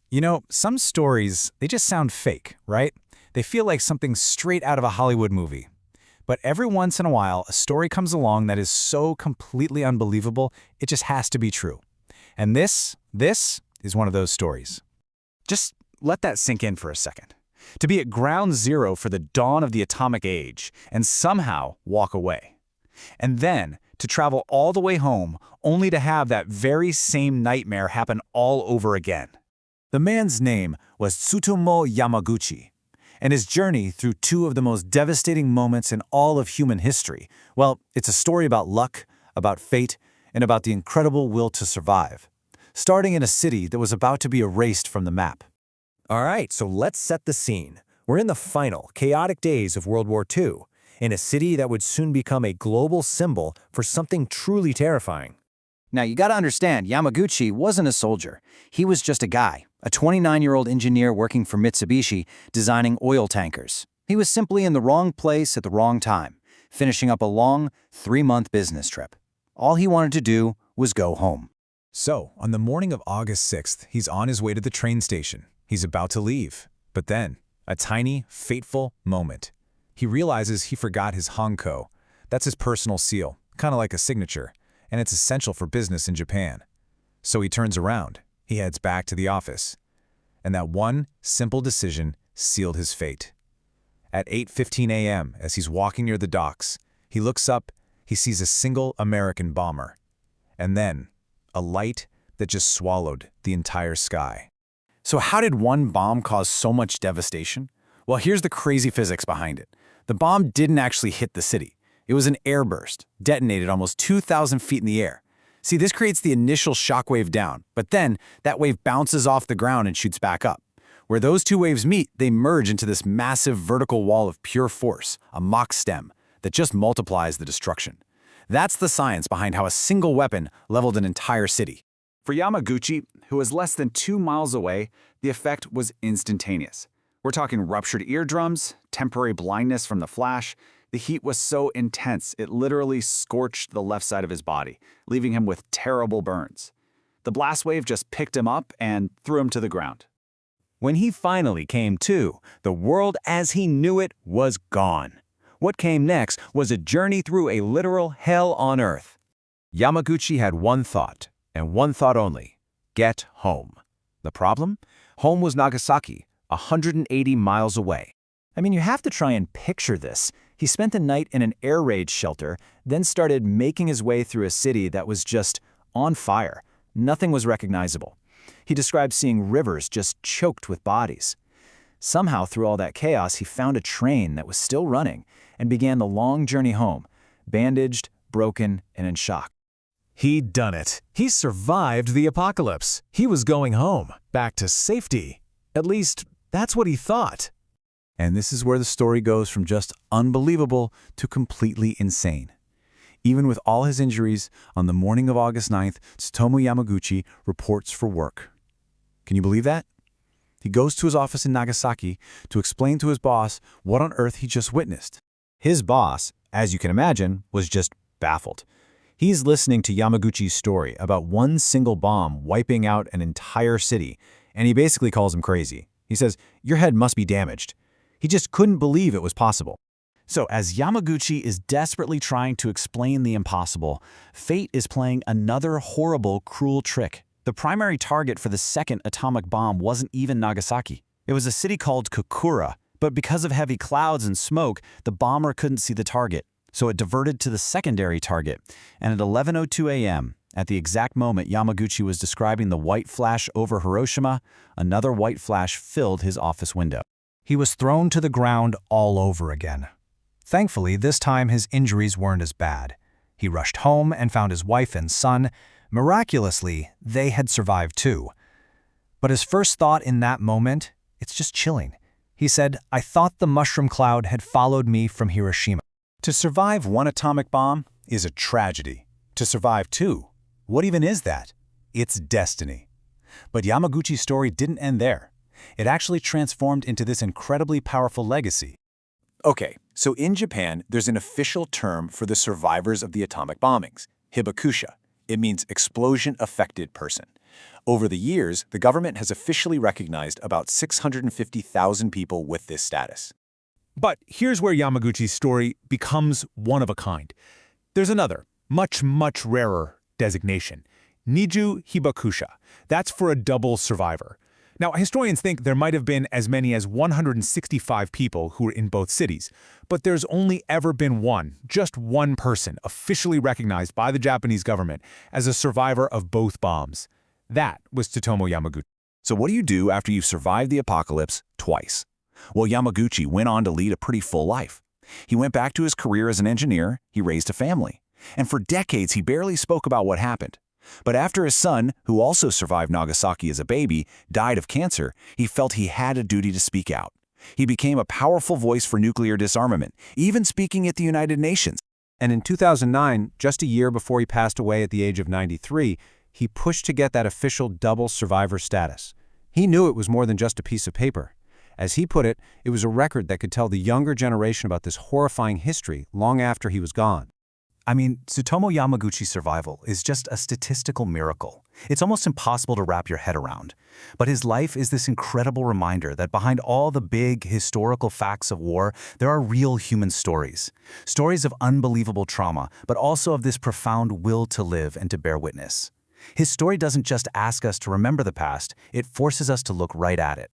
You know, some stories, they just sound fake, right? They feel like something straight out of a Hollywood movie. But every once in a while, a story comes along that is so completely unbelievable, it just has to be true. And this is one of those stories. Just let that sink in for a second. To be at ground zero for the dawn of the atomic age and somehow walk away. And then to travel all the way home only to have that very same nightmare happen all over again. The man's name was Tsutomu Yamaguchi, and his journey through two of the most devastating moments in all of human history, well, it's a story about luck, about fate, and about the incredible will to survive, starting in a city that was about to be erased from the map. All right, so let's set the scene. We're in the final, chaotic days of World War II, in a city that would soon become a global symbol for something truly terrifying. Now, you gotta understand, Yamaguchi wasn't a soldier. He was just a guy, a 29-year-old engineer working for Mitsubishi, designing oil tankers. He was simply in the wrong place at the wrong time, finishing up a long, 3-month business trip. All he wanted to do was go home. So, on the morning of August 6th, he's on his way to the train station. He's about to leave. But then, a tiny, fateful moment. He realizes he forgot his Hanko. That's his personal seal, kind of like a signature, and it's essential for business in Japan. So he turns around. He heads back to the office. And that one simple decision sealed his fate. At 8:15 a.m., as he's walking near the docks, he looks up, he sees a single American bomber. And then, a light that just swallowed the entire sky. So how did one bomb cause so much devastation? Well, here's the crazy physics behind it. The bomb didn't actually hit the city. It was an airburst, detonated almost 2,000 feet in the air. See, this creates the initial shockwave down, but then that wave bounces off the ground and shoots back up. Where those two waves meet, they merge into this massive vertical wall of pure force, a Mach stem, that just multiplies the destruction. That's the science behind how a single weapon leveled an entire city. For Yamaguchi, who was less than 2 miles away, the effect was instantaneous. We're talking ruptured eardrums, temporary blindness from the flash. The heat was so intense, it literally scorched the left side of his body, leaving him with terrible burns. The blast wave just picked him up and threw him to the ground. When he finally came to, the world as he knew it was gone. What came next was a journey through a literal hell on earth. Yamaguchi had one thought, and one thought only: get home. The problem? Home was Nagasaki, 180 miles away. I mean, you have to try and picture this. He spent the night in an air raid shelter, then started making his way through a city that was just on fire. Nothing was recognizable. He described seeing rivers just choked with bodies. Somehow, through all that chaos, he found a train that was still running and began the long journey home, bandaged, broken, and in shock. He'd done it. He survived the apocalypse. He was going home, back to safety. At least, that's what he thought. And this is where the story goes from just unbelievable to completely insane. Even with all his injuries, on the morning of August 9th, Tsutomu Yamaguchi reports for work. Can you believe that? He goes to his office in Nagasaki to explain to his boss what on earth he just witnessed. His boss, as you can imagine, was just baffled. He's listening to Yamaguchi's story about one single bomb wiping out an entire city, and he basically calls him crazy. He says, "Your head must be damaged." He just couldn't believe it was possible. So as Yamaguchi is desperately trying to explain the impossible, fate is playing another horrible, cruel trick. The primary target for the second atomic bomb wasn't even Nagasaki. It was a city called Kokura, but because of heavy clouds and smoke, the bomber couldn't see the target. So it diverted to the secondary target. And at 11:02 a.m., at the exact moment Yamaguchi was describing the white flash over Hiroshima, another white flash filled his office window. He was thrown to the ground all over again. Thankfully, this time his injuries weren't as bad. He rushed home and found his wife and son. Miraculously, they had survived too. But his first thought in that moment, it's just chilling. He said, "I thought the mushroom cloud had followed me from Hiroshima." To survive one atomic bomb is a tragedy. To survive two, what even is that? It's destiny. But Yamaguchi's story didn't end there. It actually transformed into this incredibly powerful legacy. Okay, so in Japan, there's an official term for the survivors of the atomic bombings, hibakusha. It means explosion-affected person. Over the years, the government has officially recognized about 650,000 people with this status. But here's where Yamaguchi's story becomes one of a kind. There's another, much rarer designation, Niju Hibakusha. That's for a double survivor. Now, historians think there might have been as many as 165 people who were in both cities, but there's only ever been just one person officially recognized by the Japanese government as a survivor of both bombs. That was Tsutomu Yamaguchi. So what do you do after you've survived the apocalypse twice? Well, Yamaguchi went on to lead a pretty full life. He went back to his career as an engineer, he raised a family, and for decades he barely spoke about what happened. But after his son, who also survived Nagasaki as a baby, died of cancer, he felt he had a duty to speak out. He became a powerful voice for nuclear disarmament, even speaking at the United Nations. And in 2009, just a year before he passed away at the age of 93, he pushed to get that official double survivor status. He knew it was more than just a piece of paper. As he put it, it was a record that could tell the younger generation about this horrifying history long after he was gone. I mean, Tsutomu Yamaguchi's survival is just a statistical miracle. It's almost impossible to wrap your head around. But his life is this incredible reminder that behind all the big historical facts of war, there are real human stories. Stories of unbelievable trauma, but also of this profound will to live and to bear witness. His story doesn't just ask us to remember the past, it forces us to look right at it.